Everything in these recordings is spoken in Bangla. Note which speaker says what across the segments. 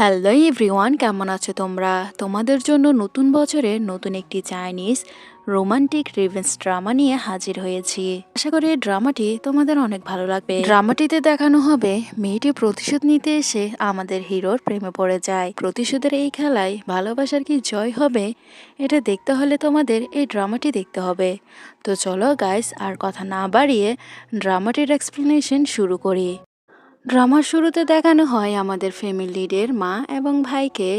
Speaker 1: হ্যালো এভরিওয়ান, কেমন আছো তোমরা? তোমাদের জন্য নতুন বছরে নতুন একটি চাইনিজ রোমান্টিক রিভেঞ্জ ড্রামা নিয়ে হাজির হয়েছি। আশা করি এই ড্রামাটি তোমাদের অনেক ভালো লাগবে। ড্রামাটিতে দেখানো হবে মেয়েটি প্রতিশোধ নিতে এসে আমাদের হিরোর প্রেমে পড়ে যায়। প্রতিশোধের এই খেলায় ভালোবাসার কি জয় হবে, এটা দেখতে হলে তোমাদের এই ড্রামাটি দেখতে হবে। তো চলো গাইস, আর কথা না বাড়িয়ে ড্রামাটির এক্সপ্লেনেশন শুরু করি। ড্রামার শুরুতে দেখানো হয় আমাদের ফ্যামিলি লিডের মা এবং ভাইকে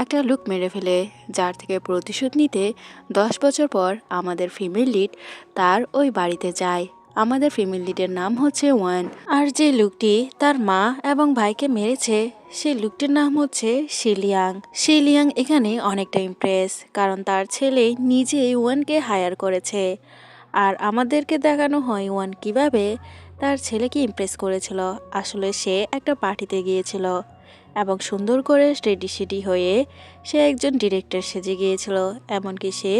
Speaker 1: একটা লুক মেরে ফেলে, যার থেকে প্রতিশোধ নিতে 10 বছর পর আমাদের ফিমেল লিড তার ওই বাড়িতে যায়। আমাদের ফিমেল লিডের নাম হচ্ছে ওয়ান, আর যে লুকটি তার মা এবং ভাইকে মেরেছে সেই লুকটির নাম হচ্ছে শিলিয়াং। শিলিয়াং এখানে অনেকটা ইমপ্রেস, কারণ তার ছেলে নিজেই ওয়ানকে হায়ার করেছে। আর আমাদেরকে দেখানো হয় ওয়ান কিভাবে তার ছেলেকে ইমপ্রেস করেছিল। আসলে সে একটা পার্টিতে গিয়েছিল এবং সুন্দর করে রেডি হয়ে সে একজন ডিরেক্টর সেজে গিয়েছিল। এমনকি সে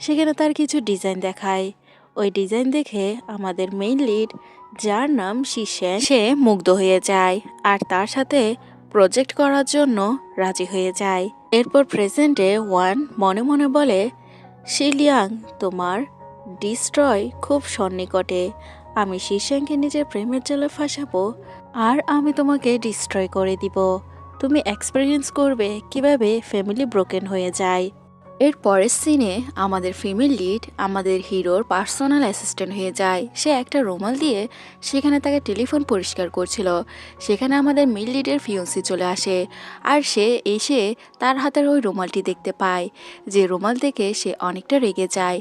Speaker 1: সেখানে তার কিছু ডিজাইন দেখায়। ওই ডিজাইন দেখে আমাদের মেইন লিড, যার নাম শিশেন, সে মুগ্ধ হয়ে যায় আর তার সাথে প্রজেক্ট করার জন্য রাজি হয়ে যায়। এরপর প্রেজেন্টে ওয়ান মনে মনে বলে, শিলিয়াং, তোমার ডিস্ট্রয় খুব সন্নিকটে। আমি শিশাংকে নিজের প্রেমের জালে ফাঁসাবো আর আমি তোমাকে ডিস্ট্রয় করে দিব। তুমি এক্সপেরিয়েন্স করবে কিভাবে ফ্যামিলি ব্রোকেন হয়ে যায়। এর পরের সিনে আমাদের ফিমেল লিড আমাদের হিরোর পার্সোনাল অ্যাসিস্ট্যান্ট হয়ে যায়। সে একটা রুমাল দিয়ে সেখানে তাকে টেলিফোন পরিষ্কার করছিল। সেখানে আমাদের মেল লিডের ফিয়ন্সি চলে আসে আর সে এসে তার হাতের ওই রুমালটি দেখতে পায়, যে রুমাল দেখে সে অনেকটা রেগে যায়।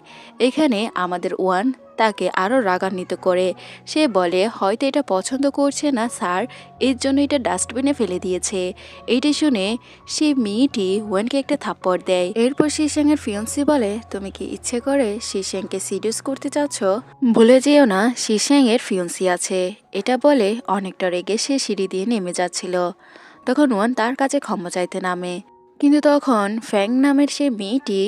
Speaker 1: এখানে আমাদের ওয়ান তাকে আরও রাগান্বিত করে। সে বলে হয়তো এটা পছন্দ করছে না স্যার, এর জন্য এটা ডাস্টবিনে ফেলে দিয়েছে। এইটা শুনে সে মেয়েটি ওয়ানকে একটা থাপ্পড় দেয়। এরপর শিশাংয়ের ফিয়ন্সি বলে, তুমি কি ইচ্ছে করে শিশাংকে সিডিউস করতে চাচ্ছ? ভুলে যেও না শিশাংয়ের ফিয়ন্সি আছে। এটা বলে অনেকটা রেগে সে সিঁড়ি দিয়ে নেমে যাচ্ছিল। তখন ওয়ান তার কাছে ক্ষমা চাইতে নামে, কিন্তু তখন ফ্যাং নামের সে মেয়েটি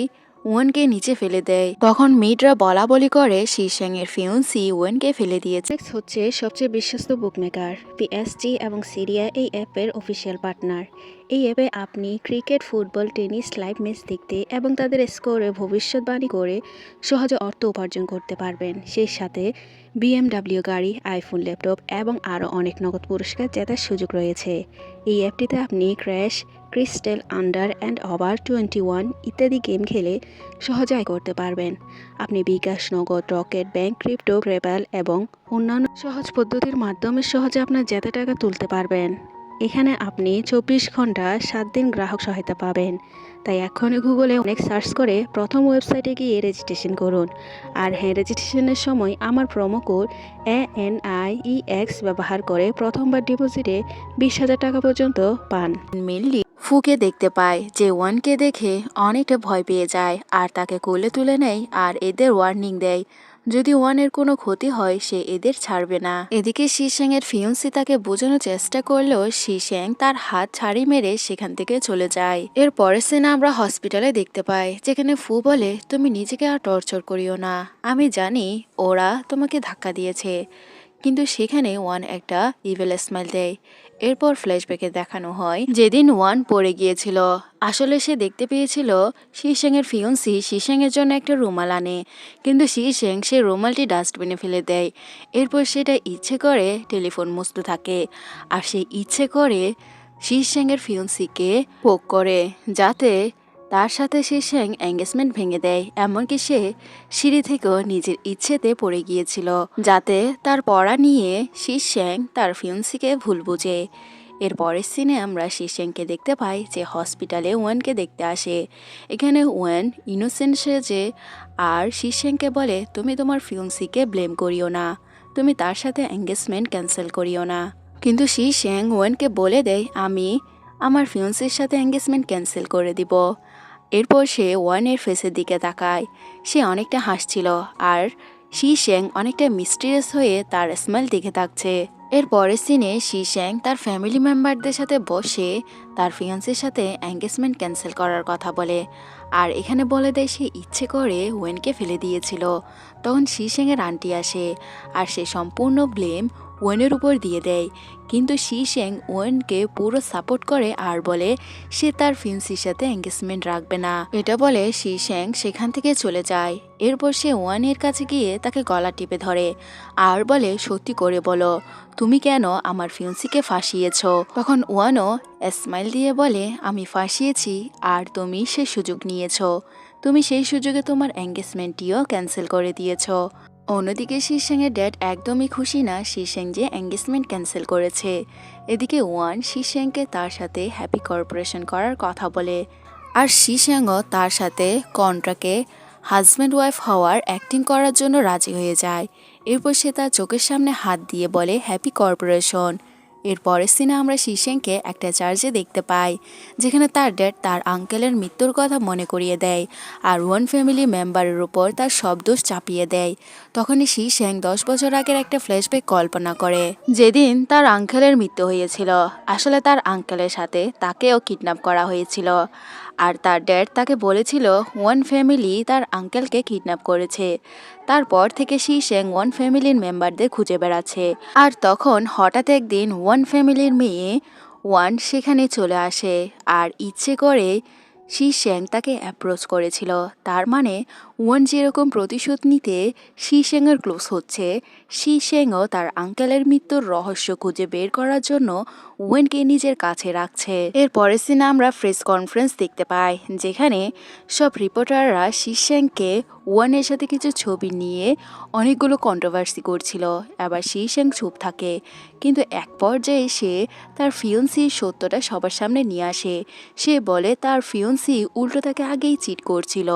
Speaker 1: ওয়ানকে নিচে ফেলে দেয়। তখন মেয়েরা বলা বলি করে শিশাং এর ফিয়ন্সি ওয়ানকে ফেলে দিয়েছে।
Speaker 2: হচ্ছে সবচেয়ে বিশ্বস্ত বুকমেকার। পিএসজি এবং সিরিয়া এই অ্যাপের অফিসিয়াল পার্টনার। এই অ্যাপে আপনি cricket, football, tennis live match দেখতে এবং তাদের স্কোরে ভবিষ্যৎবাণী করে সহজে অর্থ উপার্জন করতে পারবেন। সেই সাথে বিএমডাব্লিউ গাড়ি, আইফোন, ল্যাপটপ এবং আরও অনেক নগদ পুরস্কার জেতার সুযোগ রয়েছে। এই অ্যাপটিতে আপনি crash, crystal, under and over 21 ইত্যাদি গেম খেলে সহজে আয় করতে পারবেন। আপনি বিকাশ, নগদ, রকেট, ব্যাংক, ক্রিপ্টো, পেপ্যাল এবং অন্যান্য সহজ পদ্ধতির মাধ্যমে সহজে আপনার জেতা টাকা তুলতে পারবেন। এখানে আপনি 24 ঘন্টা 7 দিন গ্রাহক সহায়তা পাবেন। তাই এখনই গুগলে অনেক সার্চ করে প্রথম ওয়েবসাইটে গিয়ে রেজিস্ট্রেশন করুন। আর হ্যাঁ, রেজিস্ট্রেশনের সময় আমার প্রোমো কোড ANIEX ব্যবহার করে প্রথমবার ডিপোজিটে 20,000 টাকা পর্যন্ত পান।
Speaker 1: মেনলি ফুকে দেখতে পায় যে ওয়ানকে দেখে অনেকটা ভয় পেয়ে যায় আর তাকে কোলে তুলে নেয় আর এদের ওয়ার্নিং দেয়, যদি ওয়ানের কোনো ক্ষতি হয় সে এদের ছাড়বে না। এদিকে শিশাং এর ফিয়ন্সি তাকে বোঝানোর চেষ্টা করলেও শিশাং তার হাত ছাড়ি মেরে সেখান থেকে চলে যায়। এর পরের সিনে আমরা হসপিটালে দেখতে পাই, যেখানে ফু বলে, তুমি নিজেকে আর টর্চার করিও না, আমি জানি ওরা তোমাকে ধাক্কা দিয়েছে। কিন্তু সেখানে ওয়ান একটা ইভেল স্মাইল দেয়। এরপর ফ্ল্যাশব্যাকে দেখানো হয় যেদিন ওয়ান পড়ে গিয়েছিল। আসলে সে দেখতে পেয়েছিল শিশাং এর ফিয়ন্সি শিশাং এর জন্য একটা রুমাল আনে, কিন্তু শিশাং সে রুমালটি ডাস্টবিনে ফেলে দেয়। এরপর সেটা ইচ্ছে করে টেলিফোন মুছতে থাকে আর সে ইচ্ছে করে শিশাং এর ফিয়ন্সিকে পোক করে, যাতে তার সাথে শিশাং এঙ্গেজমেন্ট ভেঙে দেয়। এমনকি সে সিঁড়ি থেকেও নিজের ইচ্ছেতে পড়ে গিয়েছিল, যাতে তার পড়া নিয়ে শিশাং তার ফিয়ন্সিকে ভুল বুঝে। এর পরের সিনে আমরা শিশাংকে দেখতে পাই যে হসপিটালে ওয়ানকে দেখতে আসে। এখানে ওয়ান ইনোসেন্ট সেজে আর শিশাংকে বলে, তুমি তোমার ফিয়ন্সিকে ব্লেম করিও না, তুমি তার সাথে এঙ্গেজমেন্ট ক্যান্সেল করিও না। কিন্তু শিশাং ওয়ানকে বলে দেয়, আমি আমার ফিয়ন্সির সাথে এঙ্গেজমেন্ট ক্যান্সেল করে দিব। এরপর সে ওয়ানের ফেসের দিকে তাকায়, সে অনেকটা হাসছিল আর শিশাং অনেকটা মিস্টিরিয়াস হয়ে তার স্মাইল দেখে থাকছে। এর পরের সিনে শিশাং তার ফ্যামিলি মেম্বারদের সাথে বসে তার ফিয়ান্সের সাথে এঙ্গেজমেন্ট ক্যান্সেল করার কথা বলে, আর এখানে বলে দেয় সে ইচ্ছে করে ওয়েনকে ফেলে দিয়েছিল। তখন শিশাংয়ের আন্টি আসে আর সে সম্পূর্ণ ব্লেম ওয়েনের উপর দিয়ে দেয়, কিন্তু শি শেং ওয়েনকে পুরো সাপোর্ট করে আর বলে সে তার ফিন্সির সাথে এঙ্গেজমেন্ট রাখবে না। এটা বলে শি শেং সেখান থেকে চলে যায়। এরপর সে ওয়ানের কাছে গিয়ে তাকে গলা টিপে ধরে আর বলে সত্যি করে বলো তুমি কেন আমার ফিন্সিকে ফাঁসিয়েছ। তখন ওয়ানও স্মাইল দিয়ে বলে আমি ফাঁসিয়েছি আর তুমি সে সুযোগ নিয়েছ, তুমি সেই সুযোগে তোমার এঙ্গেজমেন্টটিও ক্যান্সেল করে দিয়েছ। অন্যদিকে শি শেংয়ের ড্যাড একদমই খুশি না শি শেং যে এঙ্গেজমেন্ট ক্যান্সেল করেছে। এদিকে ওয়ান শি শেংকে তার সাথে হ্যাপি কর্পোরেশন করার কথা বলে, আর শি শেংও তার সাথে কন্ট্রাক্টে হাজব্যান্ড ওয়াইফ হওয়ার অ্যাক্টিং করার জন্য রাজি হয়ে যায়। এরপর সে তার চোখের সামনে হাত দিয়ে বলে হ্যাপি কর্পোরেশন। এর পরের সিনে আমরা শি শেংকে একটা চার্চে দেখতে পাই, যেখানে তার ড্যাড তার আঙ্কেলের মৃত্যুর কথা মনে করিয়ে দেয় আর ওয়ান ফ্যামিলি মেম্বারের উপর তার সব দোষ চাপিয়ে দেয়। তখনই শি শেং 10 বছর আগের একটা ফ্ল্যাশব্যাক কল্পনা করে, যেদিন তার আঙ্কেলের মৃত্যু হয়েছিল। আসলে তার আঙ্কেলের সাথে তাকেও কিডন্যাপ করা হয়েছিল, আর তার ড্যাড তাকে বলেছিল ওয়ান ফ্যামিলি তার আঙ্কেলকে কিডন্যাপ করেছে। তারপর থেকে শি শেং ওয়ান ফ্যামিলির মেম্বারদের খুঁজে বেড়াচ্ছে। আর তখন হঠাৎ একদিন ওয়ান ফ্যামিলির মেয়ে ওয়ান সেখানে চলে আসে আর ইচ্ছে করে শি শেং তাকে অ্যাপ্রোচ করেছিল। তার মানে ওয়ান যেরকম প্রতিশোধ নিতে শি শেংয়ের ক্লোজ হচ্ছে, শি শেংও তার আঙ্কেলের মৃত্যুর রহস্য খুঁজে বের করার জন্য ওয়েনকে নিজের কাছে রাখছে। এর পরের সিনে আমরা প্রেস কনফারেন্স দেখতে পাই, যেখানে সব রিপোর্টাররা শি শেংকে ওয়ানের সাথে কিছু ছবি নিয়ে অনেকগুলো কন্ট্রোভার্সি করছিল। আবার শি শেং চুপ থাকে, কিন্তু এক পর্যায়ে সে তার ফিয়ন্সির সত্যটা সবার সামনে নিয়ে আসে। সে বলে তার ফিয়ন্সি উল্টো তাকে আগেই চিট করছিল,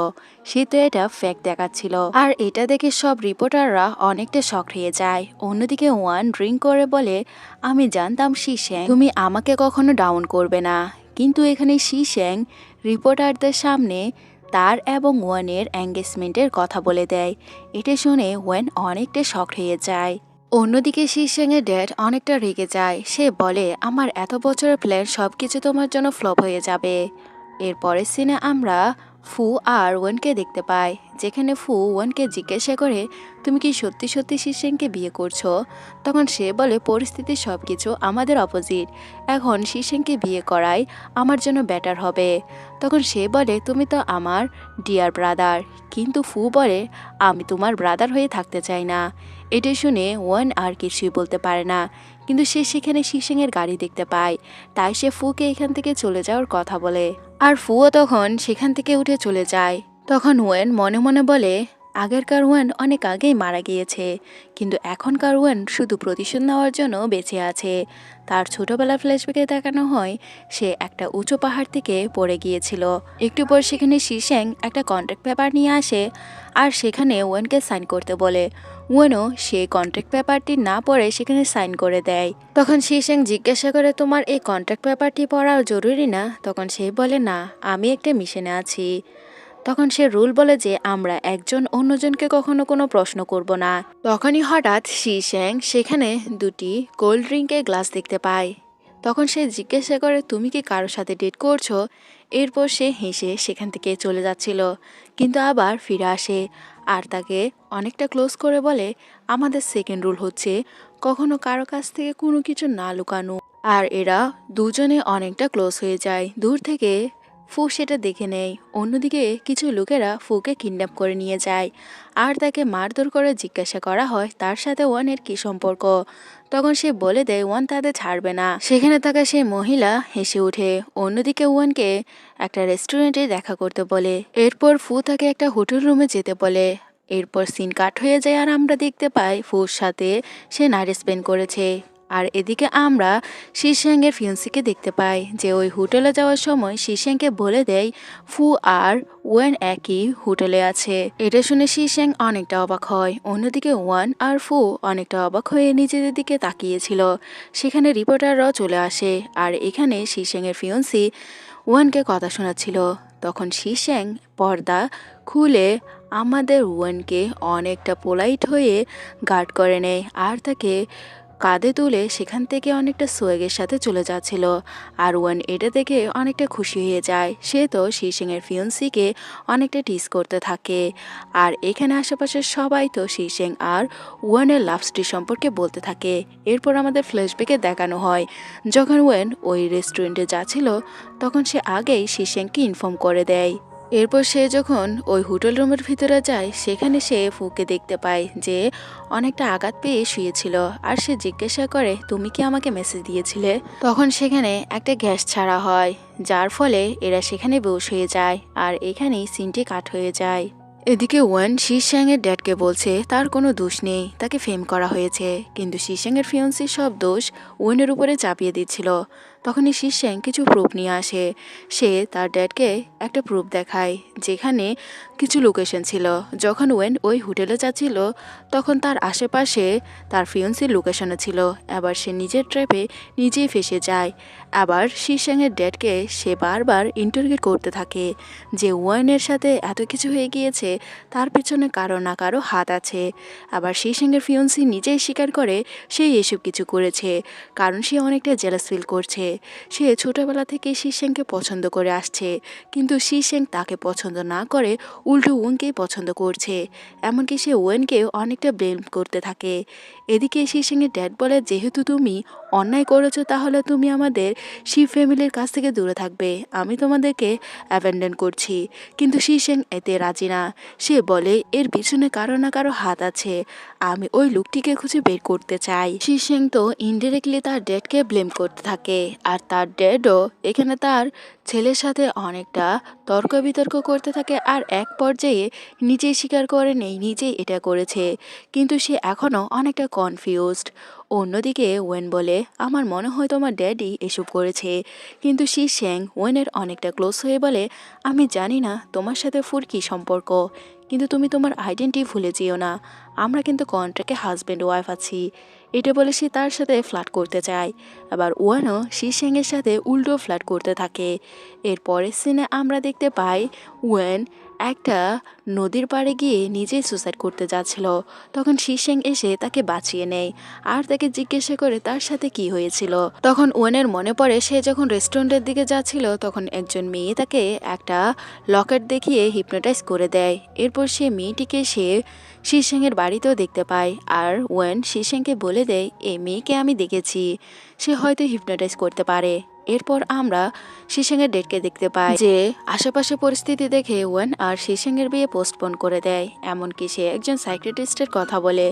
Speaker 1: সে তো এটা ফ্যাক্ট দেখাচ্ছিল। আর এটা দেখে সব রিপোর্টাররা অনেকটা শক হয়ে যায়। অন্যদিকে ওয়ান ড্রিঙ্ক করে বলে আমি জানতাম শি শেং তুমি আমাকে কখনো ডাউন করবে না, কিন্তু এখানে শি শেং রিপোর্টারদের সামনে তার এবং ওয়ানের এঙ্গেজমেন্টের কথা বলে দেয়। এটা শুনে ওয়ান অনেকটা শক হয়ে যায়। অন্যদিকে শি শেংয়ের ড্যাড অনেকটা রেগে যায়, সে বলে আমার এত বছরের প্ল্যান সবকিছু তোমার জন্য ফ্লপ হয়ে যাবে। এর পরের সিনে আমরা ফু আর ওয়ানকে দেখতে পাই, যেখানে ফু ওয়ানকে জিজ্ঞাসা করে তুমি কি সত্যি সত্যি শি শেংকে বিয়ে করছো। তখন সে বলে পরিস্থিতি সব কিছু আমাদের অপোজিট, এখন শি শেংকে বিয়ে করাই আমার জন্য বেটার হবে। তখন সে বলে তুমি তো আমার ডিয়ার ব্রাদার, কিন্তু ফু বলে আমি তোমার ব্রাদার হয়ে থাকতে চাই না। এটা শুনে ওয়ান আর কিছুই বলতে পারে না, কিন্তু সে সেখানে শি শেংয়ের গাড়ি দেখতে পায়, তাই সে ফুকে এখান থেকে চলে যাওয়ার কথা বলে, আর ফুও তখন সেখান থেকে উঠে চলে যায়। তখন ওয়েন মনে মনে বলে আগেরকার ওয়েন অনেক আগেই মারা গিয়েছে, কিন্তু এখনকার ওয়েন শুধু প্রতিশোধ নেওয়ার জন্য বেঁচে আছে। তার ছোটবেলা ফ্ল্যাশব্যাকে দেখানো হয় সে একটা উঁচু পাহাড় থেকে পড়ে গিয়েছিল। একটু পর সেখানে শি শেং একটা কন্ট্রাক্ট পেপার নিয়ে আসে আর সেখানে ওয়েনকে সাইন করতে বলে। ওয়েনও সেই কন্ট্রাক্ট পেপারটি না পড়ে সেখানে সাইন করে দেয়। তখন শি শেং জিজ্ঞাসা করে তোমার এই কন্ট্রাক্ট পেপারটি পড়াও জরুরি না। তখন সে বলে না, আমি একটা মিশনে আছি। তখন সে রুল বলে যে আমরা একজন অন্যজনকে কখনো কোনো প্রশ্ন করব না। তখনই হঠাৎ শি শেং সেখানে দুটি কোল্ড ড্রিঙ্কের গ্লাস দেখতে পায়। তখন সে জিজ্ঞাসা করে তুমি কি কারোর সাথে ডেট করছো। এরপর সে হেসে সেখান থেকে চলে যাচ্ছিল, কিন্তু আবার ফিরে আসে আর তাকে অনেকটা ক্লোজ করে বলে আমাদের সেকেন্ড রুল হচ্ছে কখনো কারো কাছ থেকে কোনো কিছু না লুকানো। আর এরা দুজনে অনেকটা ক্লোজ হয়ে যায়। দূর থেকে ফু সেটা দেখে নেয়। অন্যদিকে কিছু লোকেরা ফুকে কিডন্যাপ করে নিয়ে যায় আর তাকে মারধর করে জিজ্ঞাসা করা হয় তার সাথে ওয়ানের কি সম্পর্ক। তখন সে বলে দেয় ওয়ান তাদের ছাড়বে না। সেখানে থাকা সেই মহিলা হেসে ওঠে। অন্যদিকে ওয়ানকে একটা রেস্টুরেন্টে দেখা করতে বলে। এরপর ফু তাকে একটা হোটেল রুমে যেতে বলে। এরপর সিন কাট হয়ে যায় আর আমরা দেখতে পাই ফুর সাথে সে নাইট স্পেন্ড করেছে। আর এদিকে আমরা শি শেংয়ের ফিয়ন্সিকে দেখতে পাই যে ওই হোটেলে যাওয়ার সময় শি শেংকে বলে দেয় ফু আর ওয়েন একই হোটেলে আছে। এটা শুনে শি শেং অনেকটা অবাক হয়। অন্যদিকে ওয়ান আর ফু অনেকটা অবাক হয়ে নিজেদের দিকে তাকিয়েছিল। সেখানে রিপোর্টাররাও চলে আসে আর এখানে শি শেংয়ের ফিয়ন্সি ওয়ানকে কথা শোনাচ্ছিল। তখন শি শেং পর্দা খুলে আমাদের ওয়ানকে অনেকটা পোলাইট হয়ে গার্ড করে নেয় আর তাকে কাঁধে তুলে সেখান থেকে অনেকটা সোয়েগের সাথে চলে যাচ্ছিল। আর ওয়ান এটা দেখে অনেকটা খুশি হয়ে যায়। সে তো শিশিংয়ের ফিয়ন্সিকে অনেকটা টিস করতে থাকে। আর এখানে আশেপাশের সবাই তো শিশিং আর ওয়ানের লাভ স্টোরি সম্পর্কে বলতে থাকে। এরপর আমাদের ফ্ল্যাশব্যাকে দেখানো হয় যখন ওয়ান ওই রেস্টুরেন্টে যাচ্ছিল তখন সে আগেই শিশিংকে ইনফর্ম করে দেয়। এরপর সে যখন ওই হোটেল রুমের ভিতরে যায় সেখানে সে ফুকে দেখতে পায় যে অনেকটা আঘাত পেয়ে শুয়েছিল। আর সে জিজ্ঞাসা করে, তুমি কি আমাকে মেসেজ দিয়েছিলে? তখন সেখানে একটা গ্যাস ছাড়া হয়, যার ফলে এরা সেখানে বেহুশ হয়ে যায়। আর এখানেই সিনটি কাট হয়ে যায়। এদিকে ওয়ান শিশ্যাংয়ের ড্যাডকে বলছে তার কোনো দোষ নেই, তাকে ফেম করা হয়েছে। কিন্তু শিশ্যাংয়ের ফিয়ন্সির সব দোষ ওয়ানের উপরে চাপিয়ে দিচ্ছিল। তখনই শিশ্যাং কিছু প্রুফ নিয়ে আসে। সে তার ড্যাডকে একটা প্রুফ দেখায় যেখানে কিছু লোকেশন ছিল। যখন ওয়েন ওই হোটেলে যাচ্ছিল তখন তার আশেপাশে তার ফিয়ন্সির লোকেশনও ছিল। আবার সে নিজের ট্র্যাপে নিজেই ফেসে যায়। আবার শিশ্যাংয়ের ড্যাডকে সে বারবার ইন্টারগেট করতে থাকে যে ওয়ানের সাথে এত কিছু হয়ে গিয়েছে, তার পেছনে কারো না কারো হাত আছে। আবার শিশ্যাংয়ের ফিয়ন্সি নিজেই স্বীকার করে সে এসব কিছু করেছে, কারণ সে অনেকটা জেলাস ফিল করছে। সে ছোটবেলা থেকে শিশ্যাংকে পছন্দ করে আসছে, কিন্তু শিশ্যাং তাকে পছন্দ না করে উল্টো ওয়েনকেই পছন্দ করছে। এমনকি সে ওয়েনকে অনেকটা ব্লেম করতে থাকে। এদিকে শিশ্যাংয়ের ড্যাড বলে, যেহেতু তুমি অন্যায় করেছো তাহলে তুমি আমাদের শিব ফ্যামিলির কাছ থেকে দূরে থাকবে, আমি তোমাদেরকে অ্যাবেন্ডন করছি। কিন্তু শিশ্যাং এতে রাজি না। সে বলে এর পিছনে কারো না কারো হাত আছে, আমি ওই লোকটিকে খুঁজে বের করতে চাই। শিশ্যাং তো ইনডিরেক্টলি তার ড্যাডকে ব্লেম করতে থাকে। আর তার ড্যাডও এখানে তার ছেলের সাথে অনেকটা তর্ক বিতর্ক করতে থাকে। আর এক পর্যায়ে নিজেই স্বীকার করে নেই নিজেই এটা করেছে, কিন্তু সে এখনও অনেকটা কনফিউজড। অন্যদিকে ওয়েন বলে, আমার মনে হয় তোমার ড্যাডি এসব করেছে। কিন্তু শিশ্যাং ওয়েনের অনেকটা ক্লোজ হয়ে বলে, আমি জানি না তোমার সাথে ফুর কী সম্পর্ক, কিন্তু তুমি তোমার আইডেন্টি ভুলে যেও না, আমরা কিন্তু কন্ট্রাক্টে হাজব্যান্ড ওয়াইফ আছি। এটা বলে সে তার সাথে ফ্লার্ট করতে চায়। আবার ওয়ানও শিশ্যাংয়ের সাথে উল্টো ফ্লার্ট করতে থাকে। এর পরের সিনে আমরা দেখতে পাই ওয়েন একটা নদীর পাড়ে গিয়ে নিজেই সুসাইড করতে যাচ্ছিল। তখন শিশ্যাং এসে তাকে বাঁচিয়ে নেয় আর তাকে জিজ্ঞাসা করে তার সাথে কি হয়েছিল। তখন ওয়েনের মনে পড়ে সে যখন রেস্টুরেন্টের দিকে যাচ্ছিল তখন একজন মেয়ে তাকে একটা লকেট দেখিয়ে হিপনোটাইজ করে দেয়। এরপর সে মেয়েটিকে সে শিশ্যাংয়ের বাড়িতেও দেখতে পায়। আর ওয়েন শিশ্যাংকে বলে দেয়, এই মেয়েকে আমি দেখেছি, সে হয়তো হিপনোটাইজ করতে পারে। এরপর আমরা শিশ্যাংয়ের ডেটকে দেখতে পাই যে আশেপাশে পরিস্থিতি দেখে ওয়েন আর শিশ্যাংয়ের বিয়ে পোস্টপোন করে দেয়। এমনকি সে একজন সাইকিয়াট্রিস্টের কথা বলে,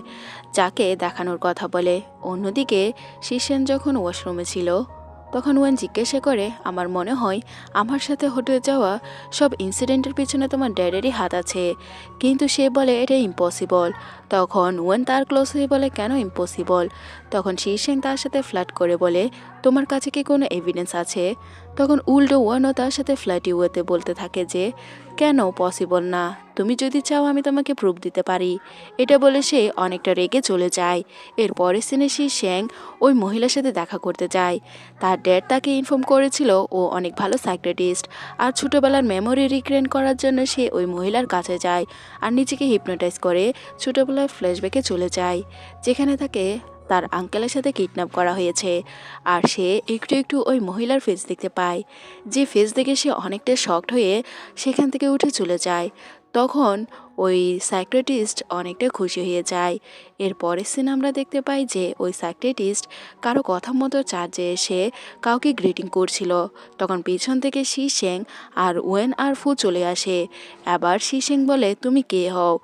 Speaker 1: যাকে দেখানোর কথা বলে। অন্যদিকে শিশ্যাং যখন ওয়াশরুমে ছিল তখন ওয়েন জিজ্ঞাসা করে, আমার মনে হয় আমার সাথে হতে যাওয়া সব ইনসিডেন্টের পিছনে তোমার ড্যাডেরই হাত আছে। কিন্তু সে বলে এটা ইম্পসিবল। তখন ওয়েন তার ক্লোজ হয়ে বলে, কেন ইম্পসিবল? তখন শিশ্যাং তার সাথে ফ্ল্যাট করে বলে, তোমার কাছে কি কোনো এভিডেন্স আছে? তখন উল্টো ওয়ানও তার সাথে ফ্ল্যাটি ওয়েতে বলতে থাকে যে কেন পসিবল না, তুমি যদি চাও আমি তোমাকে প্রুফ দিতে পারি। এটা বলে সে অনেকটা রেগে চলে যায়। এরপরে সিনে শিশ্যাং ওই মহিলার সাথে দেখা করতে যায়। তার ড্যাড তাকে ইনফর্ম করেছিল ও অনেক ভালো সাইকিয়াট্রিস্ট, আর ছোটোবেলার মেমোরি রিক্রিয়েট করার জন্য সে ওই মহিলার কাছে যায় আর নিজেকে হিপনোটাইজ করে ছোটোবেলার ফ্ল্যাশব্যাকে চলে যায়, যেখানে তাকে তার আঙ্কেলের সাথে কিডন্যাপ করা হয়েছে। আর সে একটু একটু ওই মহিলার ফেস দেখতে পায়, যে ফেস দেখে সে অনেকটা শকড হয়ে সেখান থেকে উঠে চলে যায়। তখন ওই সাইকিয়াট্রিস্ট অনেকটা খুশি হয়ে যায়। এর পরের সিন আমরা দেখতে পাই যে ওই সাইকিয়াট্রিস্ট কারো কথা মতো চার্জে এসে কাউকে গ্রিটিং করছিল। তখন পিছন থেকে শিশ্যাং আর ওয়েন আর ফু চলে আসে। আবার শিশ্যাং বলে, তুমি কে হও?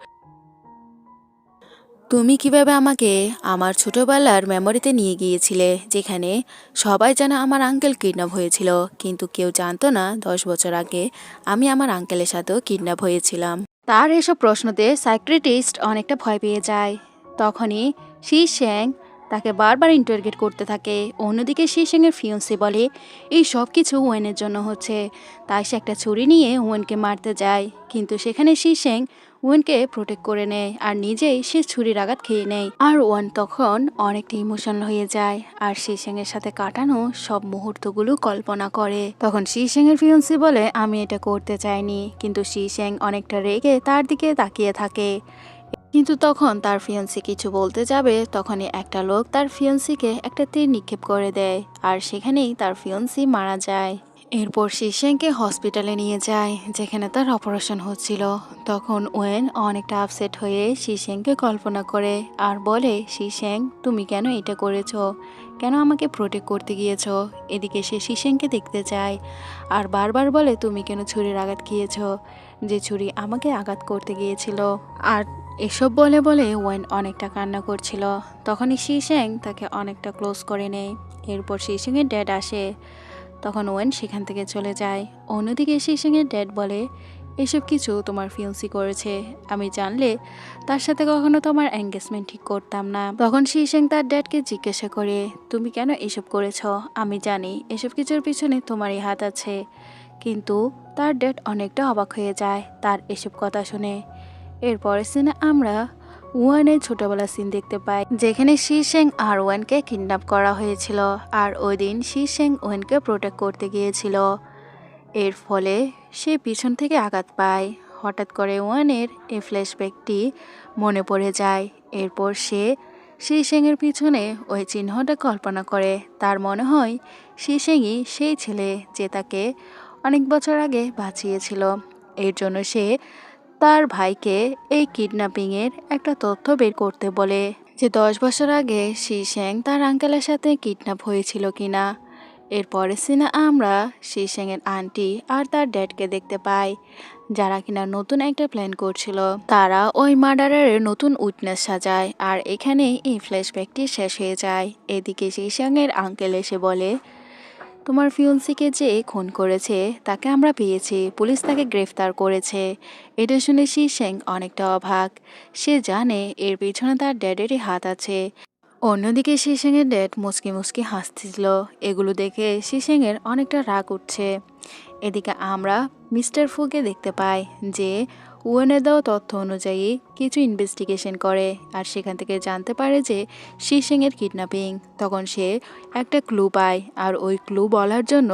Speaker 1: তুমি কিভাবে আমাকে আমার ছোটবেলার মেমোরিতে নিয়ে গিয়েছিলে, যেখানে সবাই জানে আমার আঙ্কেল কিডন্যাপ হয়েছিল, কিন্তু কেউ জানতো না 10 বছর আগে আমি আমার আঙ্কেলের সাথেও কিডন্যাপ হয়েছিলাম। তার এসব প্রশ্নতে সাইকিয়াট্রিস্ট অনেকটা ভয় পেয়ে যায়। তখনই শিশ্যাং তাকে বারবার ইন্টারগেট করতে থাকে। অন্যদিকে শিশ্যাংয়ের ফিয়ন্সি বলে এই সব কিছু ওয়েনের জন্য হচ্ছে, তাই সে একটা ছুরি নিয়ে ওয়েনকে মারতে যায়। কিন্তু সেখানে শিশ্যাং ওয়েনকে প্রোটেক্ট করে নেয় আর নিজেই সে ছুরির আঘাত খেয়ে নেয়। আর ওয়ান তখন অনেকটা ইমোশনাল হয়ে যায় আর শিশ্যাংয়ের সাথে কাটানো সব মুহূর্তগুলো কল্পনা করে। তখন শিশ্যাংয়ের ফিয়ন্সি বলে, আমি এটা করতে চাইনি, কিন্তু শিশ্যাং অনেকটা রেগে তার দিকে তাকিয়ে থাকে। কিন্তু তখন তার ফিয়ান্সি কিছু বলতে যাবে, তখনই একটা লোক তার ফিয়ান্সিকে একটা তীর নিক্ষেপ করে দেয়, আর সেখানেই তার ফিয়ান্সি মারা যায়। এরপর শিশেংকে হসপিটালে নিয়ে যায়, যেখানে তার অপারেশন হচ্ছিল। তখন ওয়েন অনেকটা আপসেট হয়ে শিশেংকে কল্পনা করে আর বলে, শিশেং, তুমি কেন এটা করেছো? কেন আমাকে প্রোটেক্ট করতে গিয়েছো? এদিকে সে শিশেংকে দেখতে চায় আর বারবার বলে, তুমি কেন ছুরির আঘাত খেয়েছো? যে ছুরি আমাকে আঘাত করতে গিয়েছিল। আর এসব বলে বলে ওয়েন অনেকটা কান্না করছিল। তখনই শিশেং তাকে অনেকটা ক্লোজ করে নেয়। এরপর শিশেংয়ের ড্যাড আসে। তখন ওয়েন সেখান থেকে চলে যায়। অন্যদিকে শিশেংয়ের ড্যাড বলে, এসব কিছু তোমার ফিয়ন্সি করেছে, আমি জানলে তার সাথে কখনো তোমার এঙ্গেজমেন্ট ঠিক করতাম না। তখন শিশেং তার ড্যাডকে জিজ্ঞাসা করে, তুমি কেন এসব করেছ? আমি জানি এসব কিছুর পিছনে তোমারই হাত আছে। কিন্তু তার ড্যাড অনেকটা অবাক হয়ে যায় তার এসব কথা শুনে। এরপরের সিনে আমরা ওয়ানের ছোটবেলার সিন দেখতে পাই, যেখানে শিশেং আর ওয়ানকে কিডন্যাপ করা হয়েছিল। আর ওই দিন শিশেং ওয়ানকে প্রোটেক্ট করতে গিয়েছিল। এর ফলে সে পিছন থেকে আঘাত পায়। হঠাৎ করে ওয়ানের এই ফ্ল্যাশব্যাকটি মনে পড়ে যায়। এরপর সে শিশেংয়ের পিছনে ওই চিহ্নটা কল্পনা করে। তার মনে হয় শিশেংই সেই ছেলে যে তাকে অনেক বছর আগে বাঁচিয়েছিল। এর জন্য সে তার ভাইকে এই কিডন্যাপিংয়ের একটা তথ্য বের করতে বলে, যে 10 বছর আগে শিশেং তার আঙ্কেলের সাথে কিডন্যাপ হয়েছিল কিনা। এরপরের সিনে আমরা শিশেংয়ের আন্টি আর তার ড্যাডকে দেখতে পাই, যারা কিনা নতুন একটা প্ল্যান করছিল। তারা ওই মার্ডারের নতুন উইটনেস সাজায়। আর এখানেই এই ফ্ল্যাশব্যাকটি শেষ হয়ে যায়। এদিকে শিশেংয়ের আঙ্কেল এসে বলে, তোমার ফিয়ন্সিকে যে খুন করেছে তাকে আমরা পেয়েছি, পুলিশ তাকে গ্রেফতার করেছে। এটা শুনে শিশেং অনেকটা অবাক। সে জানে এর পিছনে তার ড্যাডেরই হাত আছে। অন্যদিকে শিশেংয়ের ড্যাড মুচকি মুচকি হাসছিল। এগুলো দেখে শিশেংয়ের অনেকটা রাগ উঠছে। এদিকে আমরা মিস্টার ফুকে দেখতে পাই, যে ওয়েনের দেওয়া তথ্য অনুযায়ী কিছু ইনভেস্টিগেশন করে আর সেখান থেকে জানতে পারে যে শিশেংয়ের কিডন্যাপিং। তখন সে একটা ক্লু পায় আর ওই ক্লু বলার জন্য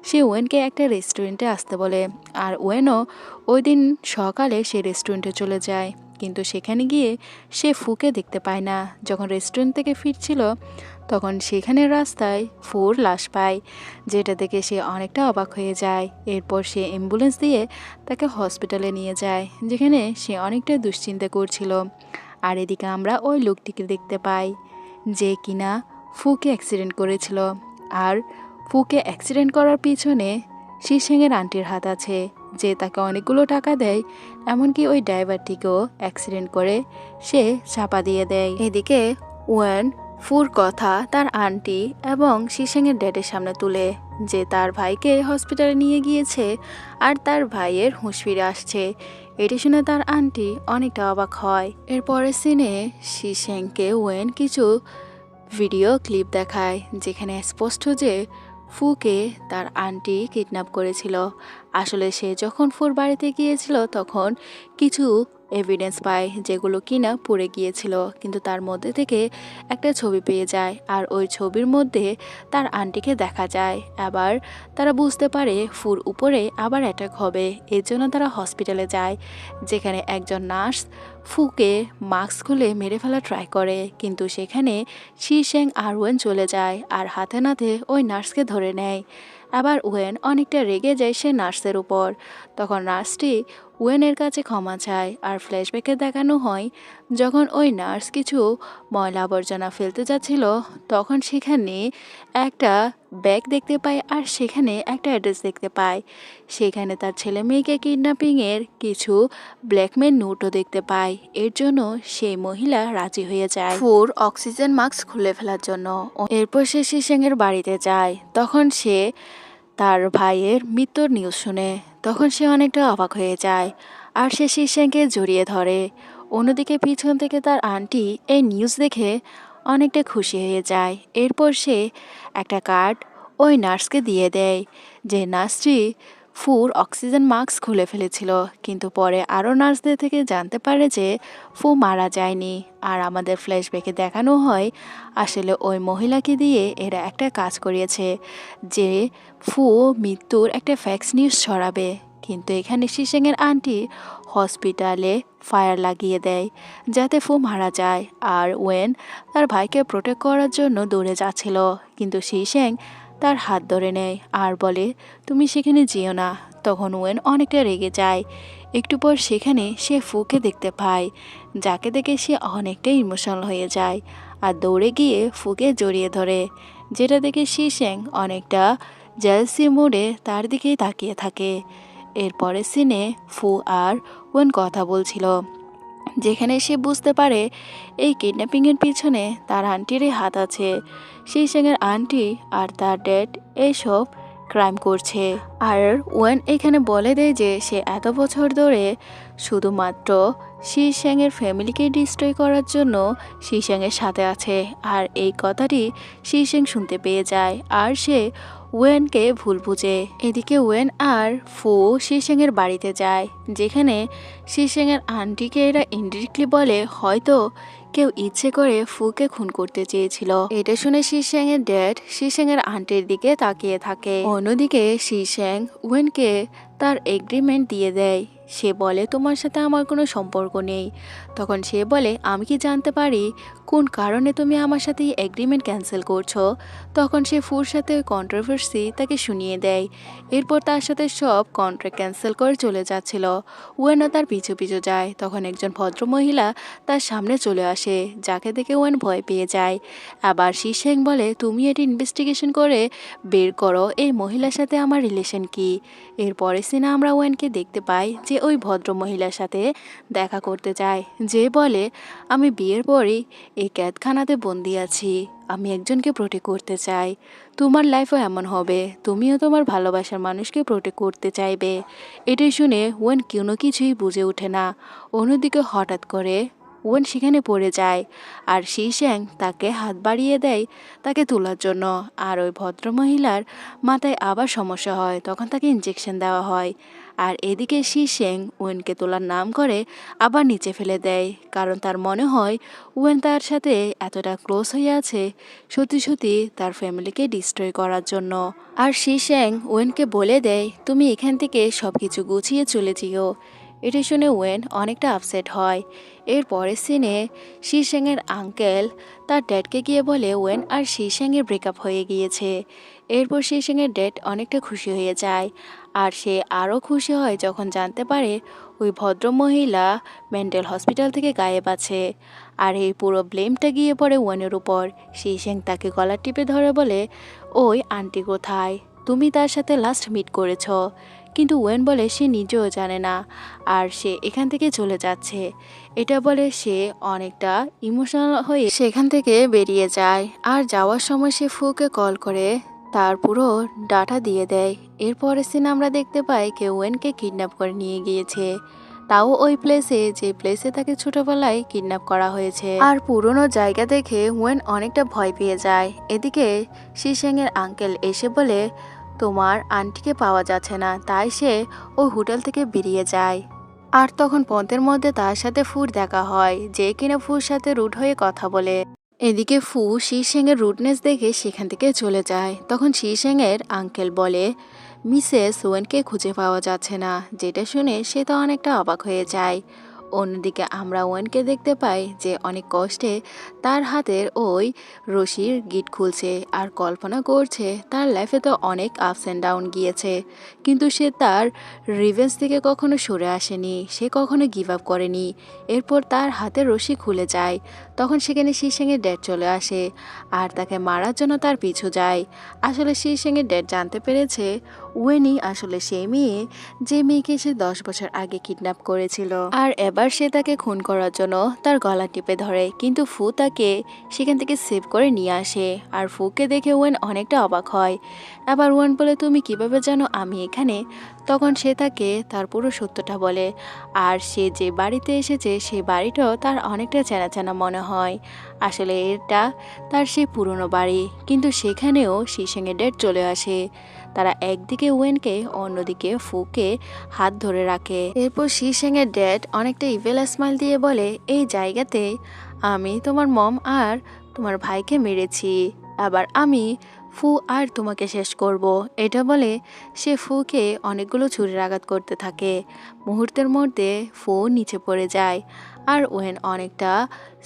Speaker 1: সে ওয়েনকে একটা রেস্টুরেন্টে আসতে বলে। আর ওয়েনও ওই দিন সকালে সে রেস্টুরেন্টে চলে যায়, কিন্তু সেখানে গিয়ে সে ফুকে দেখতে পায় না। যখন রেস্টুরেন্ট থেকে ফিরছিল তখন সেখানে রাস্তায় ফুর লাশ পায়, যেটা দেখে সে অনেকটা অবাক হয়ে যায়। এরপর সে অ্যাম্বুলেন্স দিয়ে তাকে হসপিটালে নিয়ে যায়, যেখানে সে অনেকটা দুশ্চিন্তা করছিল। আর এদিকে আমরা ওই লোকটিকে দেখতে পাই, যে কিনা ফুকে অ্যাক্সিডেন্ট করেছিল। আর ফুকে অ্যাক্সিডেন্ট করার পিছনে শিশেংয়ের আন্টির হাত আছে, যে তাকে অনেকগুলো টাকা দেয়। এমনকি ওই ড্রাইভারটিকেও অ্যাক্সিডেন্ট করে সে চাপা দিয়ে দেয়। এদিকে ওয়েন ফুর কথা তার আন্টি এবং শিশেংয়ের ড্যাডের সামনে তুলে, যে তার ভাইকে হসপিটালে নিয়ে গিয়েছে আর তার ভাইয়ের হুঁশ ফিরে আসছে। এটি শুনে তার আন্টি অনেকটা অবাক হয়। এরপরের সিনে শিশেংকে ওয়েন কিছু ভিডিও ক্লিপ দেখায়, যেখানে স্পষ্ট যে ফুকে তার আন্টি কিডন্যাপ করেছিল। আসলে সে যখন ফুর বাড়িতে গিয়েছিল তখন কিছু এভিডেন্স পায়, যেগুলো কিনা পুড়ে গিয়েছিল, কিন্তু তার মধ্যে থেকে একটা ছবি পেয়ে যায়। আর ওই ছবির মধ্যে তার আন্টিকে দেখা যায়। আবার তারা বুঝতে পারে ফুর উপরে আবার অ্যাটাক হবে। এর জন্য তারা হসপিটালে যায়, যেখানে একজন নার্স ফুকে মাস্ক খুলে মেরে ফেলা ট্রাই করে, কিন্তু সেখানে শিশেং আর ওয়েন চলে যায় আর হাতে নাতে ওই নার্সকে ধরে নেয়। আবার ওয়েন অনেকটা রেগে যায় সে নার্সের উপর। তখন নার্সটি ওয়েনের কাছে ক্ষমা চায়। আর ফ্ল্যাশব্যাকে দেখানো হয়, যখন ওই নার্স কিছু ময়লা আবর্জনা ফেলতে যাচ্ছিল তখন সেখানে একটা ব্যাগ দেখতে পায় আর সেখানে একটা অ্যাড্রেস দেখতে পায়। সেখানে তার ছেলে মেয়েকে কিডন্যাপিংয়ের কিছু ব্ল্যাকমেল নোটও দেখতে পায়। এর জন্য সেই মহিলা রাজি হয়ে যায় ফুর অক্সিজেন মাস্ক খুলে ফেলার জন্য। এরপর সে শিশেংয়ের বাড়িতে যায়। তখন সে তার ভাইয়ের মৃত্যুর নিউজ শুনে তখন সে অনেকটা অবাক হয়ে যায় আর সে শিশেংকে জড়িয়ে ধরে। অন্যদিকে পিছন থেকে তার আন্টি এই নিউজ দেখে অনেকটা খুশি হয়ে যায়। এরপর সে একটা কার্ড ওই নার্সকে দিয়ে দেয়, যে নার্সটি ফুর অক্সিজেন মাস্ক খুলে ফেলেছিল, কিন্তু পরে আরও নার্সদের থেকে জানতে পারে যে ফু মারা যায়নি। আর আমাদের ফ্ল্যাশব্যাকে দেখানো হয় আসলে ওই মহিলাকে দিয়ে এরা একটা কাজ করিয়েছে, যে ফু মৃত্যুর একটা ফ্যাক্স নিউজ ছড়াবে। কিন্তু এখানে শিশেংয়ের আন্টি হসপিটালে ফায়ার লাগিয়ে দেয় যাতে ফু মারা যায়। আর ওয়েন তার ভাইকে প্রোটেক্ট করার জন্য দৌড়ে যাচ্ছিল, কিন্তু শিশেং তার হাত ধরে নেয় আর বলে তুমি সেখানে যেও না। তখন ওয়েন অনেকটা রেগে যায়। একটু পর সেখানে সে ফুকে দেখতে পায়, যাকে দেখে সে অনেকটা ইমোশনাল হয়ে যায় আর দৌড়ে গিয়ে ফুকে জড়িয়ে ধরে, যেটা দেখে শিশেং অনেকটা জেলসি মোডে তার দিকেই তাকিয়ে থাকে। এরপরে সিনে ফু আর ওয়েন কথা বলছিল, যেখানে সে বুঝতে পারে এই কিডন্যাপিংয়ের পিছনে তার আন্টিরই হাত আছে। শিশেংয়ের আন্টি আর তার ড্যাড এইসব ক্রাইম করছে। আর ওয়েন এখানে বলে দেয় যে সে এত বছর ধরে শুধুমাত্র শিশেংয়ের ফ্যামিলিকে ডিস্ট্রয় করার জন্য শিশেংয়ের সাথে আছে। আর এই কথাটি শিশেং শুনতে পেয়ে যায় আর সে ওয়েনকে ভুল বুঝে। এদিকে ওয়েন আর ফু শিশেংয়ের বাড়িতে যায়, যেখানে শিশেংয়ের আন্টিকে এরা ইনডিরেক্টলি বলে হয়তো কেউ ইচ্ছে করে ফুকে খুন করতে চেয়েছিল। এটা শুনে শিশেংয়ের ড্যাড শিশেংয়ের আন্টির দিকে তাকিয়ে থাকে। অন্যদিকে শিশেং ওয়েনকে তার এগ্রিমেন্ট দিয়ে দেয়। সে বলে তোমার সাথে আমার কোনো সম্পর্ক নেই। তখন সে বলে আমি কি জানতে পারি কোন কারণে তুমি আমার সাথে এই এগ্রিমেন্ট ক্যান্সেল করছো। তখন সে ফুর সাথে ওই কন্ট্রোভার্সি তাকে শুনিয়ে দেয়। এরপর তার সাথে সব কন্ট্রাক্ট ক্যান্সেল করে চলে যাচ্ছিল। ওয়েনও তার পিছু পিছু যায়। তখন একজন ভদ্রমহিলা তার সামনে চলে আসে, যাকে দেখে ওয়েন ভয় পেয়ে যায়। আবার শিশেং বলে তুমি এটি ইনভেস্টিগেশন করে বের করো এই মহিলার সাথে আমার রিলেশন কি। এরপরে সিনা আমরা ওয়েনকে দেখতে পাই যে ওই ভদ্র মহিলার সাথে দেখা করতে যায়, যে বলে আমি বিয়ের পরই এই ক্যাদখানাতে বন্দি আছি, আমি একজনকে প্রোটেক্ট করতে চাই। তোমার লাইফও এমন হবে, তুমিও তোমার ভালোবাসার মানুষকে প্রোটেক্ট করতে চাইবে। এটাই শুনে ওয়েন কোনো কিছুই বুঝে ওঠে না। অন্যদিকে হঠাৎ করে ওয়েন সেখানে পড়ে যায় আর শিশেং তাকে হাত বাড়িয়ে দেয় তাকে তোলার জন্য। আর ওই ভদ্রমহিলার মাথায় আবার সমস্যা হয়, তখন তাকে ইঞ্জেকশন দেওয়া হয়। আর এদিকে শিশেং ওয়েনকে তোলার নাম করে আবার নিচে ফেলে দেয়, কারণ তার মনে হয় ওয়েন তার সাথে এতটা ক্লোজ হয়ে আছে সত্যি সত্যি তার ফ্যামিলিকে ডিস্ট্রয় করার জন্য। আর শিশেং ওয়েনকে বলে দেয় তুমি এখান থেকে সব কিছু গুছিয়ে চলে যেও। এটি শুনে ওয়েন অনেকটা আপসেট হয়। এর পরের সিনে শিশেংয়ের আঙ্কেল তার ড্যাডকে গিয়ে বলে ওয়েন আর শিশেংয়ের ব্রেকআপ হয়ে গিয়েছে। এরপর শিশেংয়ের ড্যাড অনেকটা খুশি হয়ে যায়। আর সে আরও খুশি হয় যখন জানতে পারে ওই ভদ্রমহিলা মেন্টাল হসপিটাল থেকে গায়েব আছে। আর এই পুরো ব্লেমটা গিয়ে পড়ে ওয়েনের উপর। শিশেং তাকে গলা টিপে ধরে বলে ওই আন্টি কোথায়, তুমি তার সাথে লাস্ট মিট করেছ। কিন্তু ওয়েন বলে সে নিজেও জানে না আর সে এখান থেকে চলে যাচ্ছে। এটা বলে সে অনেকটা ইমোশনাল হয়ে সেখান থেকে বেরিয়ে যায়। আর যাওয়ার সময় সে ফুকে কল করে তার পুরো ডাটা দিয়ে দেয়। এরপরে সিন আমরা দেখতে পাই কেউ ওয়েনকে কিডন্যাপ করে নিয়ে গিয়েছে, তাও ওই প্লেসে যে প্লেসে তাকে ছোটবেলায় কিডন্যাপ করা হয়েছে। আর পুরনো জায়গা দেখে ওয়েন অনেকটা ভয় পেয়ে যায়। এদিকে শিশেংয়ের আঙ্কেল এসে বলে তোমার আন্টিকে পাওয়া যাচ্ছে না, তাই সে ওই হোটেল থেকে বেরিয়ে যায়। আর তখন পথের মধ্যে তার সাথে ফুর দেখা হয়, যে কিনা ফুর সাথে রুড হয়ে কথা বলে। এদিকে ফু শিশেংয়ের রুডনেস দেখে সেখান থেকে চলে যায়। তখন শিশেংয়ের আঙ্কেল বলে মিসেস ওয়েনকে খুঁজে পাওয়া যাচ্ছে না, যেটা শুনে সে তো অনেকটা অবাক হয়ে যায়। অন্যদিকে আমরা ওয়েনকে দেখতে পাই যে অনেক কষ্টে তার হাতের ওই রশির গিট খুলছে আর কল্পনা করছে তার লাইফে তো অনেক আপস অ্যান্ড ডাউন গিয়েছে, কিন্তু সে তার রিভেঞ্জ থেকে কখনো সরে আসেনি, সে কখনো গিভ আপ করেনি। এরপর তার হাতের রশি খুলে যায়। তখন সেখানে শিশেংয়ের ড্যাড চলে আসে আর তাকে মারার জন্য তার পিছু যায়। আসলে শিশেংয়ের ড্যাড জানতে পেরেছে ওয়েনই আসলে সেই মেয়ে যে মেয়েকে সে 10 বছর আগে কিডন্যাপ করেছিল। আর এবার সে তাকে খুন করার জন্য তার গলা টিপে ধরে, কিন্তু ফু তাকে সেখান থেকে সেভ করে নিয়ে আসে। আর ফুকে দেখে ওয়েন অনেকটা অবাক হয়। আবার ওয়েন বলে তুমি কিভাবে জানো আমি এখানে। তখন সে তাকে তার পুরো সত্যটা বলে। আর সে যে বাড়িতে এসেছে সেই বাড়িটাও তার অনেকটা চেনা চেনা মনে হয়। আসলে এটা তার সেই পুরনো বাড়ি, কিন্তু সেখানেও শিশেংয়ের ড্যাড চলে আসে। তারা একদিকে ওয়েনকে অন্যদিকে ফুকে হাত ধরে রাখে। এরপর শিশেংয়ের ড্যাড অনেকটা ইভেল স্মাইল দিয়ে বলে এই জায়গাতে আমি তোমার মম আর তোমার ভাইকে মেরেছি, আবার আমি ফু আর তোমাকে শেষ করব, এটা বলে সে ফুকে অনেকগুলো ছুরির আঘাত করতে থাকে। মুহূর্তের মধ্যে ফু নিচে পড়ে যায় আর ওয়েন অনেকটা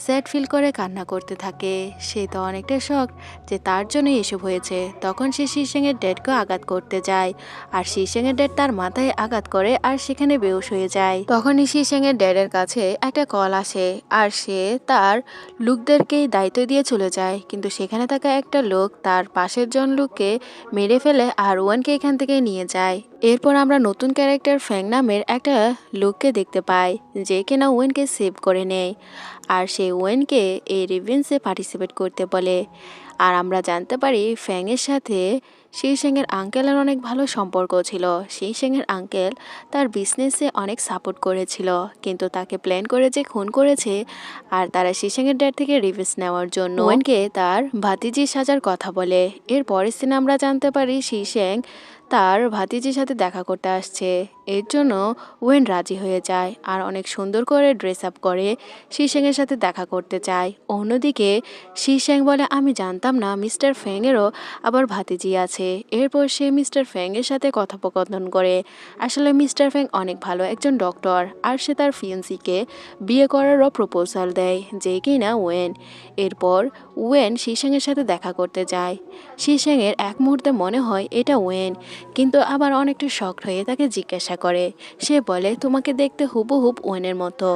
Speaker 1: স্যাড ফিল করে কান্না করতে থাকে। সে তো অনেকটা শক যে তার জন্য এসব হয়েছে। তখন সে শিশেংয়ের ড্যাডকে আঘাত করতে যায় আর শিশেংয়ের ড্যাড তার মাথায় আঘাত করে আর সেখানে বেহুশ হয়ে যায়। তখনই শিশেংয়ের ড্যাডের কাছে একটা কল আসে আর সে তার লোকদেরকেই দায়িত্ব দিয়ে চলে যায়, কিন্তু সেখানে থাকা একটা লোক তার পাশের জন লোককে মেরে ফেলে আর ওয়েনকে এখান থেকে নিয়ে যায়। এরপর আমরা নতুন ক্যারেক্টার ফ্যাং নামের একটা লোককে দেখতে পাই যে কিনা ওয়েনকে সেভ করে নেয় আর সে ওয়েনকে এই রিভেঞ্জে পার্টিসিপেট করতে বলে। আর আমরা জানতে পারি ফ্যাংয়ের সাথে শিশেংয়ের আঙ্কেলের অনেক ভালো সম্পর্ক ছিল। শিশেংয়ের আঙ্কেল তার বিজনেসে অনেক সাপোর্ট করেছিল, কিন্তু তাকে প্ল্যান করে যে খুন করেছে আর তারা শিশেংয়ের ড্যাড থেকে রিভেঞ্জ নেওয়ার জন্য ওয়েনকে তার ভাতিজি সাজার কথা বলে। এর পরের সিনে আমরা জানতে পারি শিশেং তার ভাতিজির সাথে দেখা করতে আসছে। এর জন্য ওয়েন রাজি হয়ে যায় আর অনেক সুন্দর করে ড্রেস আপ করে শিশেংয়ের সাথে দেখা করতে চায়। অন্যদিকে শিশেং বলে আমি জানতাম না মিস্টার ফ্যাংয়েরও আবার ভাতিজি আছে। এরপর সে মিস্টার ফ্যাংয়ের সাথে কথোপকথন করে। আসলে মিস্টার ফ্যাং অনেক ভালো একজন ডক্টর আর সে তার ফিয়েন্সিকে বিয়ে করারও প্রপোজাল দেয় যে কিনা ওয়েন। এরপর ওয়েন শিশেংয়ের সাথে দেখা করতে যায়। শিশেংয়ের এক মুহূর্তে মনে হয় এটা ওয়েন, কিন্তু আবার অনেকটা শকড হয়ে তাকে জিজ্ঞাসা করে। সে বলে তোমাকে দেখতে হুবহুব ওয়েনের মতো।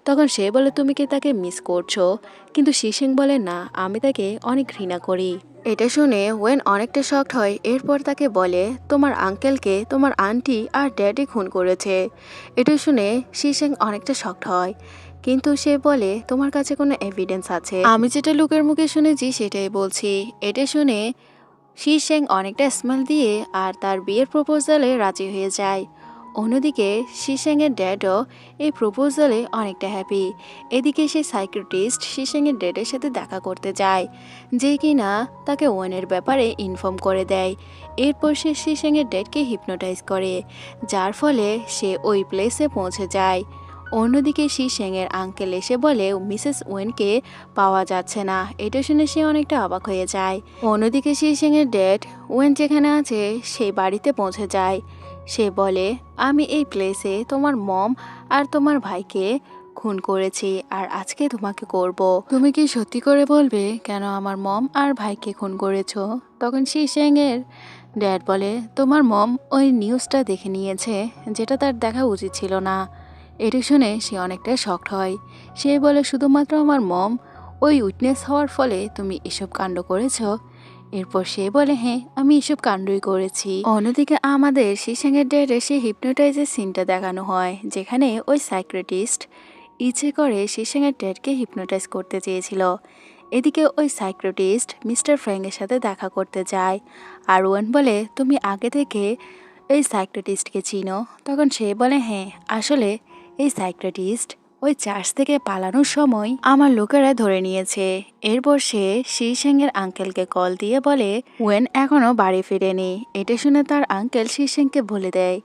Speaker 1: তখন সে বলে তুমি কি তাকে মিস করছো? কিন্তু শিশেং বলে না, আমি তাকে অনেক ঘৃণা করি। এটা শুনে ওয়েন অনেকটা শকড হয়। এরপর তাকে বলে তোমার আঙ্কেলকে তোমার আন্টি আর ড্যাডি খুন করেছে। এটা শুনে শিশেং অনেকটা শকড হয়, কিন্তু সে বলে তোমার কাছে কোনো এভিডেন্স আছে? আমি যেটা লোকের মুখে শুনেছি সেটাই বলছি। এটা শুনে শিশেং অনেকটা স্মাইল দিয়ে আর তার বিয়ের প্রপোজালে রাজি হয়ে যায়। অন্যদিকে শিশেংয়ের ড্যাডও এই প্রপোজালে অনেকটা হ্যাপি। এদিকে সে সাইকিয়াট্রিস্ট শিশেংয়ের ড্যাডের সাথে দেখা করতে যায়, যে কিনা তাকে ওয়েনের ব্যাপারে ইনফর্ম করে দেয়। এরপর সে শিশেংয়ের ড্যাডকে হিপনোটাইজ করে, যার ফলে সে ওই প্লেসে পৌঁছে যায়। অন্যদিকে শিশেংয়ের আঙ্কেল এসে বলে মিসেস ওয়েনকে পাওয়া যাচ্ছে না। এটা শুনে সে অনেকটা অবাক হয়ে যায়। অন্যদিকে শিশেংয়ের ড্যাড ওয়েন যেখানে আছে সেই বাড়িতে পৌঁছে যায়। সে বলে আমি এই প্লেসে তোমার মম আর তোমার ভাইকে খুন করেছি আর আজকে তোমাকে করব। তুমি কি সত্যি করে বলবে কেন আমার মম আর ভাইকে খুন করেছো? তখন শিশেংয়ের ড্যাড বলে তোমার মম ওই নিউজটা দেখে নিয়েছে, যেটা তার দেখা উচিত ছিল না। এটা শুনে সে অনেকটা শকড হয়। সে বলে শুধুমাত্র আমার মম ওই উইটনেস হওয়ার ফলে তুমি এসব কাণ্ড করেছ? এরপর সে বলে হ্যাঁ আমি এসব কাণ্ডই করেছি। অন্যদিকে আমাদের শিশেংয়ের ড্যাডের সে হিপনোটাইজের সিনটা দেখানো হয়, যেখানে ওই সাইকিয়াট্রিস্ট ইচ্ছে করে শিশেংয়ের ড্যাডকে হিপনোটাইজ করতে চেয়েছিল। এদিকে ওই সাইকিয়াট্রিস্ট মিস্টার ফ্র্যাংকের সাথে দেখা করতে যায় আর ওয়েন বলে তুমি আগে থেকে এই সাইকিয়াট্রিস্টকে চিনো? তখন সে বলে হ্যাঁ, আসলে এই সাইকিয়াট্রিস্ট ওই চার্চ থেকে পালানোর সময় আমার লোকেরা ধরে নিয়েছে। এরপর সে শিশেংয়ের আঙ্কেলকে কল দিয়ে বলে ওয়েন এখনো বাড়ি ফিরেনি। এটা শুনে তার আঙ্কেল শিশেংকে বলে দেয়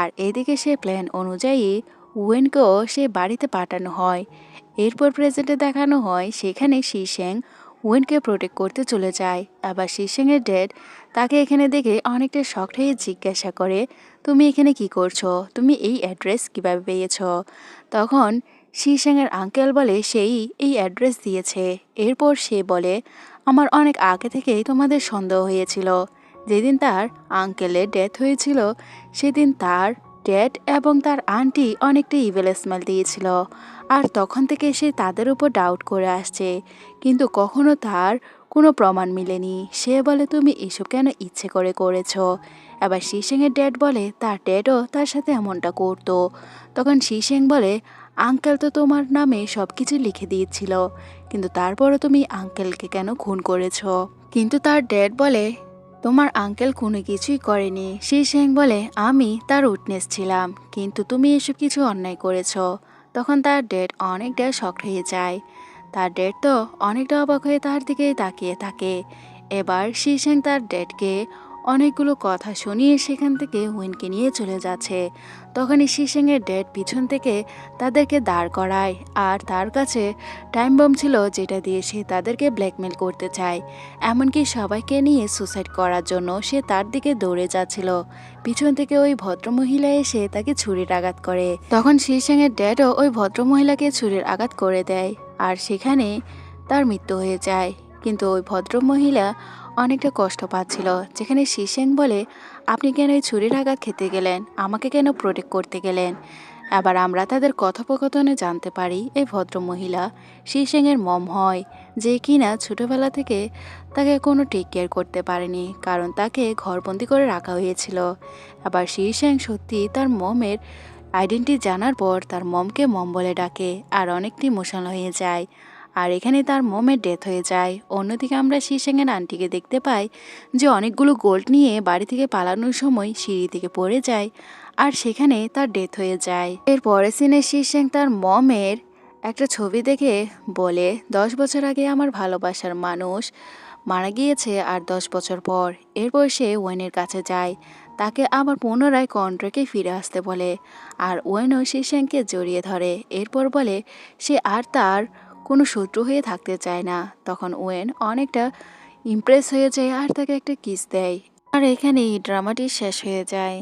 Speaker 1: আর এদিকে সে প্ল্যান অনুযায়ী ওয়েনকেও সে বাড়িতে পাঠানো হয়। এরপর প্রেজেন্টে দেখানো হয় সেখানে শিশেং ওয়েনকে প্রোটেক্ট করতে চলে যায়। আবার শিশেংয়ের ড্যাড তাকে এখানে দেখে অনেকটা শকড হয়ে জিজ্ঞাসা করে তুমি এখানে কি করছো? তুমি এই অ্যাড্রেস কিভাবে পেয়েছো? তখন শিশেংয়ের আঙ্কেল বলে সেই এই অ্যাড্রেস দিয়েছে। এরপর সে বলে আমার অনেক আগে থেকেই তোমাদের সন্দেহ হয়েছিল। যেদিন তার আঙ্কেলের ডেথ হয়েছিল সেদিন তার ড্যাড এবং তার আন্টি অনেকটা ইভিল স্মেল দিয়েছিল, আর তখন থেকে সে তাদের উপর ডাউট করে আসছে, কিন্তু কখনো তার কোনো প্রমাণ মিলেনি। সে বলে তুমি এসব কেন ইচ্ছে করে করেছো? এবার শিশেংয়ের ড্যাড বলে তার ড্যাডও তার সাথে এমনটা করতো। তখন শিশেং বলে আঙ্কেল তো তোমার নামে সব কিছু লিখে দিয়েছিল, কিন্তু তারপরও তুমি আঙ্কেলকে কেন খুন করেছো? কিন্তু তার ড্যাড বলে তোমার আঙ্কেল কোনো কিছুই করেনি। শিশেং বলে আমি তার উইটনেস ছিলাম, কিন্তু তুমি এসব কিছু অন্যায় করেছো। তখন তার ড্যাড অনেকটা শকড হয়ে যায়। তার ড্যাড তো অনেকটা অবাক হয়ে তার দিকে তাকিয়ে থাকে। এবার শিশেং তার ড্যাডকে অনেকগুলো কথা শুনিয়ে সেখান থেকে ওয়েনকে নিয়ে চলে যাচ্ছে। তখনই শিশেংয়ের ড্যাড পিছন থেকে তাদেরকে দাঁড় করায়, আর তার কাছে টাইম বম ছিল যেটা দিয়ে সে তাদেরকে ব্ল্যাকমেল করতে চায়। এমনকি সবাইকে নিয়ে সুসাইড করার জন্য সে তার দিকে দৌড়ে যাচ্ছিল। পিছন থেকে ওই ভদ্রমহিলা এসে তাকে ছুরির আঘাত করে। তখন শিশেংয়ের ড্যাডও ওই ভদ্রমহিলাকে ছুরির আঘাত করে দেয়, আর সেখানে তার মৃত্যু হয়ে যায়। কিন্তু ওই ভদ্রমহিলা অনেকটা কষ্ট পাচ্ছিল, যেখানে শিশেং বলে, আপনি কেন এই ছুরির আঘাত খেতে গেলেন, আমাকে কেন প্রোটেক্ট করতে গেলেন? আবার আমরা তাদের কথোপকথনে জানতে পারি এই ভদ্রমহিলা শিশেংয়ের মম হয়, যে কিনা ছোটবেলা থেকে তাকে কোনো টেক কেয়ার করতে পারেনি, কারণ তাকে ঘরবন্দি করে রাখা হয়েছিল। আবার শিশেং সত্যি তার মমের আইডেন্টি জানার পর তার মমকে মম বলে ডাকে, আর অনেকটি ইমোশনাল হয়ে যায়। আর এখানে তার মমের ডেথ হয়ে যায়। অন্যদিকে আমরা শিশেংয়ের আন্টিকে দেখতে পাই যে অনেকগুলো গোল্ড নিয়ে বাড়ি থেকে পালানোর সময় সিঁড়ি থেকে পড়ে যায়, আর সেখানে তার ডেথ হয়ে যায়। এর পরের সিনে শিশেং তার মমের একটা ছবি দেখে বলে, 10 বছর আগে আমার ভালোবাসার মানুষ মারা গিয়েছে, আর 10 বছর পর। এরপর সে ওয়েনের কাছে যায়, তাকে আবার পুনরায় কন্ট্রাক্টে ফিরে আসতে বলে, আর ওয়েনও শিশেংকে জড়িয়ে ধরে। এরপর বলে সে আর তার কোনো শত্রু হয়ে থাকতে চায় না। তখন ওয়েন অনেকটা ইমপ্রেস হয়ে যায় আর তাকে একটা কিস দেয়। আর এখানেই ড্রামাটি শেষ হয়ে যায়।